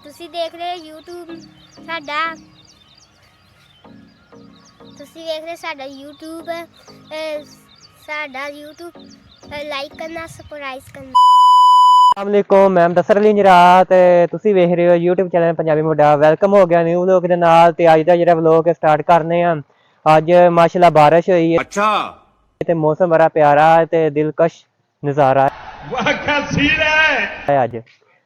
ਤੁਸੀਂ ਦੇਖ ਰਹੇ ਹੋ YouTube ਸਾਡਾ YouTube ਲਾਈਕ ਕਰਨਾ ਸਬਸਕ੍ਰਾਈਬ ਕਰਨਾ। अस्सलामुअलैकुम मैं दसर अली जरा ते तुसी वेख रहे हो यूट्यूब चैनल पंजाबी मुंडा। वेलकम हो गया न्यू व्लॉग दे नाल ते अज दा जेहड़ा व्लॉग स्टार्ट करने आ। अज माशाल्लाह बारिश हुई है। अच्छा ते मौसम बड़ा प्यारा है ते दिलकश नज़ारा है। वाह क्या सीन है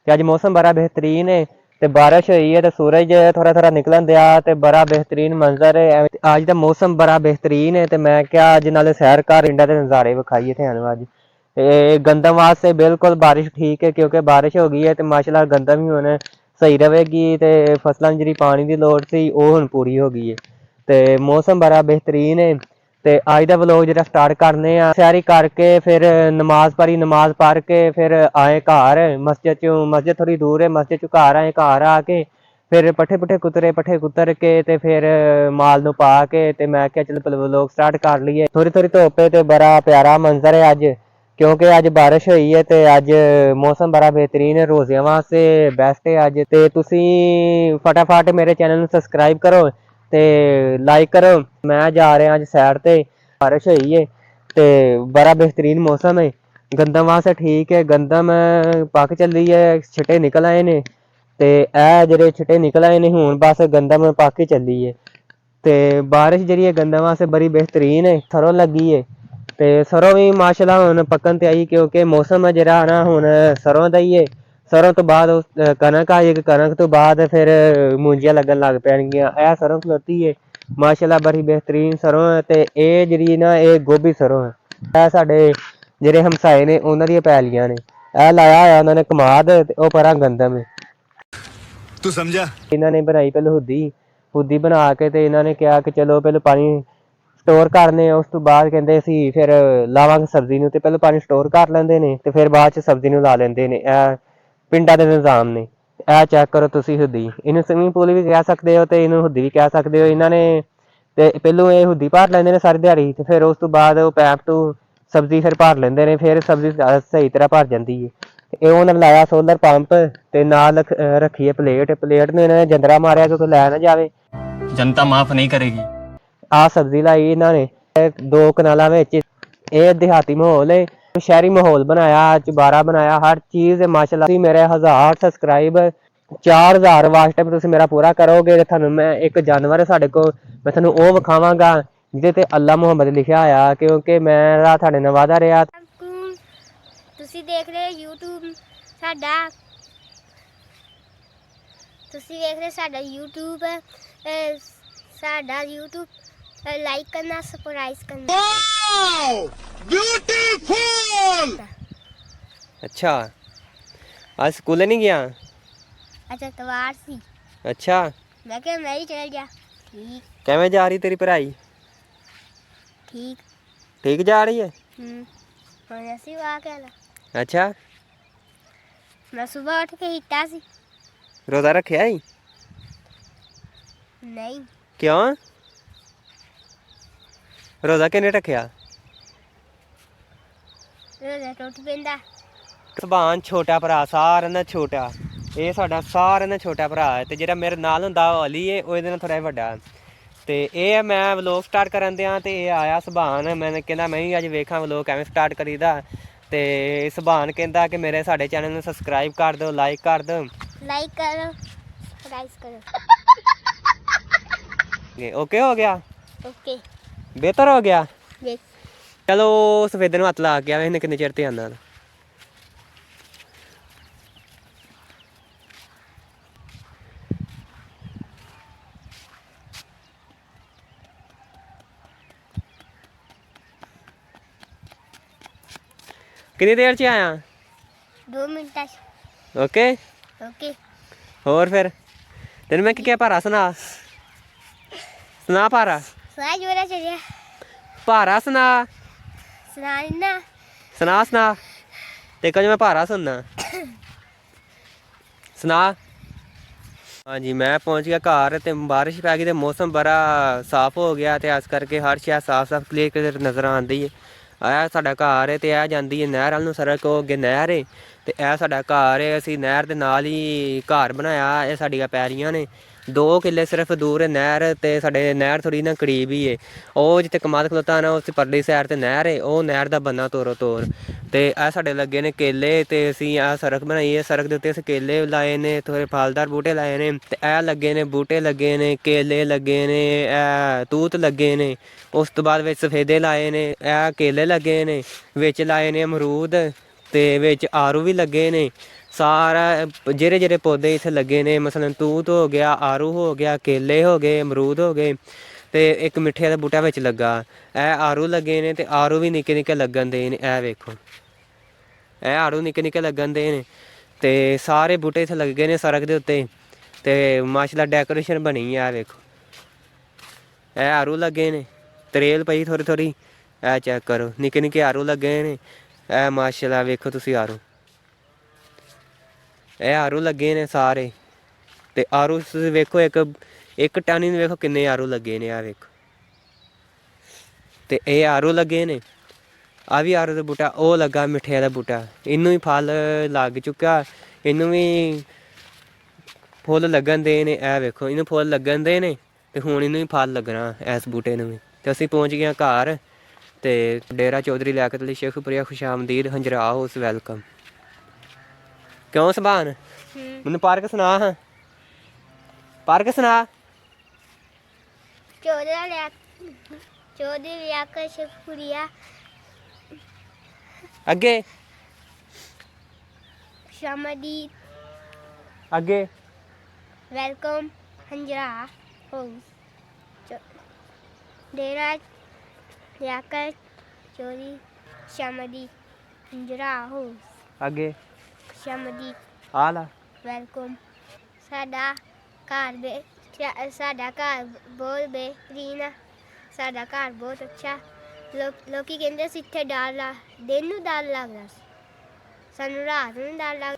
अज मौसम बड़ा बेहतरीन है ते बारिश हुई है ते सूरज थोड़ा थोड़ा निकलन दिया ते बड़ा बेहतरीन मंजर है। अज दा मौसम बड़ा बेहतरीन है ते मैं क्या अज नाले सैर कर इंडा दे नज़ारे विखाइए थानू अज। गंदम वास्ते बिल्कुल बारिश ठीक है क्योंकि बारिश हो गई है तो माशाल्लाह गंदम ही हुण सही रहेगी ते फसलां जी पानी की लोड़ सी वो हुण पूरी हो गई है ते मौसम बड़ा बेहतरीन है। ते अज दा व्लॉग जेह्ड़ा स्टार्ट करने आ सैरी करके फिर नमाज पढ़ी, नमाज पढ़ के फिर आए घर मस्जिद थोड़ी दूर है, मस्जिद चों घर आए, घर आके फिर पट्ठे कुतर के ते फिर माल नूं पा के ते मैं क्या चल व्लॉग स्टार्ट कर लीए। थोड़ी थोड़ी धुप्प है ते बड़ा प्यारा मंजर है अज क्योंकि अज बारिश हुई है ते अज मौसम बड़ा बेहतरीन है, रोज़ियां वास्ते बेस्ट है अज। ते तुसी फटाफट मेरे चैनल नूं सबसक्राइब करो ते लाइक करो। मैं जा रहा अज सैर ते बारिश हुई है ते बड़ा बेहतरीन मौसम है। गंदम वास्ते ठीक है, गंदम पक चली है, छिटे निकल आए ने ते ए जेहड़े छिटे निकल आए ने हुण बस गंदम पक ही चली है ते बारिश जिहड़ी है गंदम वास्ते बड़ी बेहतरीन है। सरों लगी है ते सरों भी माशाल्लाह हुण पकन ते आई क्योंकि मौसम है जिहड़ा ना हुण सरों दा ही है। सरों तो बाद कनक आएगी, कनक तो बाद फिर मूंजियां लगन लग पैणगियां। ए सरों खलोती है माशाल्लाह बड़ी बेहतरीन सरों है ते ए जिहड़ी ना ए गोभी सरों है। ए साडे ਜਿਹੜੇ ਹਮਸਾਏ ਨੇ ਉਹਨਾਂ ਦੀਆਂ ਪੈਲੀਆਂ ਨੇ। ਇਹ ਲਾਇਆ ਹੋਇਆ ਉਹਨਾਂ ਨੇ ਕਮਾਦ ਤੇ ਉਹ ਪਰਾਂ ਗੰਦਮ ਹੈ। ਤੂੰ ਸਮਝਾ ਇਹਨਾਂ ਨੇ ਬਣਾਈ ਪਹਿਲਾਂ ਹੁੱਦੀ ਬਣਾ ਕੇ ਤੇ ਇਹਨਾਂ ਨੇ ਕਿਹਾ ਕਿ ਚਲੋ ਪਹਿਲਾਂ ਪਾਣੀ ਸਟੋਰ ਕਰਨੇ ਉਸ ਤੋਂ ਬਾਅਦ ਕਹਿੰਦੇ ਸੀ ਫਿਰ ਲਾਵਾਂਗੇ ਸਬਜ਼ੀ ਨੂੰ ਤੇ ਪਹਿਲਾਂ ਪਾਣੀ ਸਟੋਰ ਕਰ ਲੈਂਦੇ ਨੇ ਤੇ ਫਿਰ ਬਾਅਦ ਚ ਸਬਜ਼ੀ ਨੂੰ ਲਾ ਲੈਂਦੇ ਨੇ। ਇਹ ਪਿੰਡਾਂ ਦੇ ਨਿਜ਼ਾਮ ਨੇ। ਇਹ ਚੈੱਕ ਕਰੋ ਤੁਸੀਂ ਹੁੱਦੀ, ਇਹਨੂੰ ਸਵਿਮਿੰਗ ਪੂਲ ਵੀ ਕਹਿ ਸਕਦੇ ਹੋ ਤੇ ਇਹਨੂੰ ਹੁੱਦੀ ਵੀ ਕਹਿ ਸਕਦੇ ਹੋ। ਇਹਨਾਂ ਨੇ ਤੇ ਪਹਿਲੋਂ ਇਹ ਹੁੱਦੀ ਭਰ ਲੈਂਦੇ ਨੇ ਸਾਰੀ ਦਿਹਾੜੀ ਤੇ ਫਿਰ ਉਸ ਤੋਂ ਬਾਅਦ ਉਹ ਪੈਪ ਤੋਂ ਸਬਜ਼ੀ ਫਿਰ ਭਰ ਲੈਂਦੇ ਨੇ, ਫਿਰ ਸਬਜ਼ੀ ਸਹੀ ਤਰ੍ਹਾਂ ਭਰ ਜਾਂਦੀ ਹੈ। ਇਹ ਉਹਨਾਂ ਨੇ ਲਾਇਆ ਸੋਲਰ ਪੰਪ ਤੇ ਨਾਲ ਰੱਖੀ ਹੈ ਪਲੇਟ ਨੂੰ ਇਹਨਾਂ ਨੇ ਜੰਦਰਾ ਮਾਰਿਆ ਕਿ ਕੋਈ ਲੈ ਨਾ ਜਾਵੇ, ਜਨਤਾ ਮਾਫ ਨਹੀਂ ਕਰੇਗੀ। ਆ ਸਬਜ਼ੀ ਲਾਈ ਇਹਨਾਂ ਨੇ 2 ਕਨਾਲਾਂ ਵਿੱਚ। ਇਹ ਦਿਹਾਤੀ ਮਾਹੌਲ ਹੈ, ਸ਼ਹਿਰੀ ਮਾਹੌਲ ਬਣਾਇਆ, ਚੁਬਾਰਾ ਬਣਾਇਆ, ਹਰ ਚੀਜ਼ ਮਾਸ਼ਾਅੱਲਾ। ਤੁਸੀਂ ਮੇਰੇ 1000 ਸਬਸਕ੍ਰਾਈਬ 4000 ਵਾਚ ਟਾਈਮ ਤੁਸੀਂ ਮੇਰਾ ਪੂਰਾ ਕਰੋਗੇ ਤੇ ਤੁਹਾਨੂੰ ਮੈਂ ਇੱਕ ਜਾਨਵਰ ਸਾਡੇ ਕੋਲ ਮੈਂ ਤੁਹਾਨੂੰ ਉਹ ਵਿਖਾਵਾਂਗਾ ਜਿਹਦੇ ਤੇ ਅੱਲਾ ਮੁਹੰਮਦ ਲਿਖਿਆ ਹੋਇਆ ਕਿਉਂਕਿ ਮੇਰਾ ਤੁਹਾਡੇ ਨਾਲ ਵਾਅਦਾ ਰਿਹਾ। ਤੁਸੀਂ ਦੇਖ ਰਹੇ ਹੋ YouTube ਸਾਡਾ YouTube ਲਾਈਕ ਕਰਨਾ ਸਬਸਕ੍ਰਾਈਬ ਕਰਨਾ। Wow beautiful. अच्छा आज स्कूल नहीं गया? अच्छा तवार सी। अच्छा मैं क्या मैं ही चल जा। ठीक कैਵੇਂ जा रही तेरी पढ़ाई? ठीक ठीक जा रही है? और ऐसी बात है ना। अच्छा मैं सुबह उठ के हिटा सी। रोजा रखिया ही? नहीं। क्यों? रोजा किन्ने रखिया? रोजा टूट पेंदा। ਸੁਭਾਨ ਛੋਟਾ ਭਰਾ ਸਾਰਿਆਂ ਨਾਲ ਛੋਟਾ, ਇਹ ਸਾਡਾ ਸਾਰਿਆਂ ਨਾਲ ਛੋਟਾ ਭਰਾ ਹੈ ਤੇ ਜਿਹੜਾ ਮੇਰੇ ਨਾਲ ਹੁੰਦਾ ਉਹ ਅਲੀ ਹੈ, ਉਹ ਇਹਦੇ ਨਾਲ ਥੋੜ੍ਹਾ ਵੱਡਾ ਤੇ ਇਹ ਮੈਂ ਵਲੋਗ ਸਟਾਰਟ ਕਰਨ ਦਿਆਂ ਤੇ ਇਹ ਆਇਆ ਸੁਭਾਨ। ਮੈਂ ਕਹਿੰਦਾ ਮੈਂ ਵੀ ਅੱਜ ਵੇਖਾਂ ਵਲੋਗ ਕਿਵੇਂ ਸਟਾਰਟ ਕਰੀਦਾ ਤੇ ਸੁਭਾਨ ਕਹਿੰਦਾ ਕਿ ਮੇਰੇ ਸਾਡੇ ਚੈਨਲ ਨੂੰ ਸਬਸਕ੍ਰਾਈਬ ਕਰ ਦਿਓ, ਲਾਈਕ ਕਰ ਦਿਓ। ਲਾਈਕ ਕਰੋ ਸਬਸਕ੍ਰਾਈਬ ਕਰੋ। ओके हो गया? ओके बेहतर हो गया। यस चलो सफेदे ਨੂੰ ਹੱਥ ਲਾ ਕੇ ਆਵੇ ਇਹਨੇ ਕਿੰਨੇ ਚਿਰ ਤੇ ਆਉਂਦਾ। कितनी देर च आया? 2 मिनट। ओके ओके ਹੋਰ ਫਿਰ ਤੈਨੂੰ ਮੈਂ ਕੀ ਕਿਹਾ ਭਾਰਾ ਸੁਣਾ ਭਾਰਾ सुना जोरा चलिया ਭਾਰਾ ਸੁਣਾ सुना ਤੇ ਕੁਝ ਮੈਂ ਭਾਰਾ ਸੁਣਨਾ ਸੁਣਾ। ਹਾਂਜੀ ਮੈਂ ਪਹੁੰਚ ਗਿਆ ਘਰ ਤੇ ਬਾਰਿਸ਼ ਪੈ ਗਈ ਤੇ ਮੌਸਮ ਬੜਾ ਸਾਫ਼ ਹੋ ਗਿਆ ਤੇ ਇਸ ਕਰਕੇ ਹਰ ਸ਼ੈ ਸਾਫ਼ ਕਲੀਅਰ ਨਜ਼ਰ ਆਉਂਦੀ ਹੈ। ਇਹ ਸਾਡਾ ਘਰ ਹੈ ਤੇ ਇਹ ਜਾਂਦੀ ਹੈ ਨਹਿਰ ਵੱਲ ਨੂੰ ਸੜਕ, ਉਹ ਅੱਗੇ ਨਹਿਰ ਹੈ ਤੇ ਇਹ ਸਾਡਾ ਘਰ ਹੈ। ਅਸੀਂ ਨਹਿਰ ਦੇ ਨਾਲ ਹੀ ਘਰ ਬਣਾਇਆ। ਇਹ ਸਾਡੀਆਂ ਪੈਲੀਆਂ ਨੇ, 2 ਕਿੱਲੇ ਸਿਰਫ ਦੂਰ ਹੈ ਨਹਿਰ, ਤੇ ਸਾਡੇ ਨਹਿਰ ਥੋੜੀ ਨਾ ਕਰੀਬ ਹੀ ਹੈ। ਉਹ ਜਿੱਥੇ ਕਮਾਦ ਖਲੋਤਾ ਨਾ ਉਸ ਪਰਲੀ ਸਾਈਡ ਤੇ ਨਹਿਰ ਹੈ, ਉਹ ਨਹਿਰ ਦਾ ਬੰਨਾ ਤੋਰੋ ਤੋਰ। ਤੇ ਇਹ ਸਾਡੇ ਲੱਗੇ ਨੇ ਕੇਲੇ, ਤੇ ਅਸੀਂ ਆਹ ਸੜਕ ਬਣਾਈ ਹੈ। ਸੜਕ ਦੇ ਉੱਤੇ ਅਸੀਂ ਕੇਲੇ ਲਾਏ ਨੇ, ਥੋੜ੍ਹੇ ਫਲਦਾਰ ਬੂਟੇ ਲਾਏ ਨੇ, ਤੇ ਇਹ ਲੱਗੇ ਨੇ ਬੂਟੇ ਲੱਗੇ ਨੇ, ਕੇਲੇ ਲੱਗੇ ਨੇ, ਇਹ ਤੂਤ ਲੱਗੇ ਨੇ। ਉਸ ਤੋਂ ਬਾਅਦ ਵਿੱਚ ਸਫੇਦੇ ਲਾਏ ਨੇ, ਇਹ ਕੇਲੇ ਲੱਗੇ ਨੇ, ਵਿੱਚ ਲਾਏ ਨੇ ਅਮਰੂਦ, ਤੇ ਵਿੱਚ ਆਰੂ ਵੀ ਲੱਗੇ ਨੇ। ਸਾਰਾ ਜਿਹੜੇ ਜਿਹੜੇ ਪੌਦੇ ਇੱਥੇ ਲੱਗੇ ਨੇ, ਮਸਲਨ ਤੂਤ ਹੋ ਗਿਆ, ਆਰੂ ਹੋ ਗਿਆ, ਕੇਲੇ ਹੋ ਗਏ, ਅਮਰੂਦ ਹੋ ਗਏ, ਤੇ ਇੱਕ ਮਿੱਠੇ ਦਾ ਬੂਟਾ ਵਿੱਚ ਲੱਗਾ। ਇਹ ਆਰੂ ਲੱਗੇ ਨੇ, ਤੇ ਆਰੂ ਵੀ ਨਿੱਕੇ ਨਿੱਕੇ ਲੱਗਣ ਦੇ ਨੇ। ਇਹ ਵੇਖੋ, ਇਹ ਆੜੂ ਨਿੱਕੇ ਨਿੱਕੇ ਲੱਗਣ ਦੇ ਨੇ, ਤੇ ਸਾਰੇ ਬੂਟੇ ਇੱਥੇ ਲੱਗੇ ਨੇ ਸੜਕ ਦੇ ਉੱਤੇ, ਤੇ ਮਾਸ਼ਾਅੱਲਾ ਡੈਕੋਰੇਸ਼ਨ ਬਣੀ ਆ। ਵੇਖੋ, ਇਹ ਆੜੂ ਲੱਗੇ ਨੇ, ਤਰੇਲ ਪਈ ਥੋੜ੍ਹੀ ਥੋੜ੍ਹੀ। ਇਹ ਚੈੱਕ ਕਰੋ, ਨਿੱਕੇ ਨਿੱਕੇ ਆੜੂ ਲੱਗੇ ਨੇ। ਇਹ ਮਾਸ਼ਾਅੱਲਾ ਵੇਖੋ ਤੁਸੀਂ ਆੜੂ, ਇਹ ਆੜੂ ਲੱਗੇ ਨੇ ਸਾਰੇ। ਤੇ ਆੜੂ ਤੁਸੀਂ ਵੇਖੋ, ਇੱਕ ਟਾਹਣੀ ਨੂੰ ਵੇਖੋ ਕਿੰਨੇ ਆੜੂ ਲੱਗੇ ਨੇ। ਆ ਵੇਖੋ, ਤੇ ਇਹ ਆੜੂ ਲੱਗੇ ਨੇ। ਆ ਵੀ ਆੜੂ ਦਾ ਬੂਟਾ, ਉਹ ਲੱਗਾ ਮਿੱਠੇ ਦਾ ਬੂਟਾ, ਇਹਨੂੰ ਵੀ ਫਲ ਲੱਗ ਚੁੱਕਾ, ਇਹਨੂੰ ਵੀ ਫੁੱਲ ਲੱਗਣ ਦੇ ਨੇ। ਇਹ ਵੇਖੋ, ਇਹਨੂੰ ਫੁੱਲ ਲੱਗਣ ਦੇ ਨੇ, ਤੇ ਹੁਣ ਇਹਨੂੰ ਵੀ ਫਲ ਲੱਗਣਾ ਇਸ ਬੂਟੇ ਨੂੰ ਵੀ। ਤੇ ਅਸੀਂ ਪਹੁੰਚ ਗਏ ਹਾਂ ਘਰ, ਤੇ ਡੇਰਾ ਚੌਧਰੀ ਲਿਆਕਤ ਅਲੀ ਸ਼ੇਖੂਪੁਰੀਆ ਖੁਸ਼ਾਮਦੀਦ ਹੰਜਰਾ ਹਾਊਸ ਵੈਲਕਮ। ਕਿਉਂ ਸੁਭਾਨ, ਮੈਨੂੰ ਪਾਰਕ ਸੁਣਾ ਹਾਂ, ਪਾਰਕ ਸੁਣਾ। ਚੌਧਰੀ ਲਿਆਕਤ ਸ਼ੇਖੂਪੁਰੀਆ ਅੱਗੇ, ਖੁਸ਼ਾਮਦੀਦ ਅੱਗੇ, ਵੈਲਕਮ ਹੰਜਰਾ ਹਾਊਸ, ਡੇਰਾ ਲਿਆਕਤ ਚੌਧਰੀ ਖੁਸ਼ਾਮਦੀਦ ਹੰਜਰਾ ਹਾਊਸ, ਅੱਗੇ, ਖੁਸ਼ਾਮਦੀਦ ਆ ਲਾ। ਵੈਲਕਮ। ਸਾਡਾ ਘਰ ਬਹੁਤ ਬਿਹਤਰੀਨ ਆ, ਸਾਡਾ ਘਰ ਬਹੁਤ ਅੱਛਾ। ਲੋਕੀ ਕਹਿੰਦੇ ਸੀ ਇੱਥੇ ਦਿਨ ਨੂੰ ਡਰ ਲੱਗਦਾ ਸੀ, ਸਾਨੂੰ ਰਾਤ ਨੂੰ ਡਰ ਲੱਗ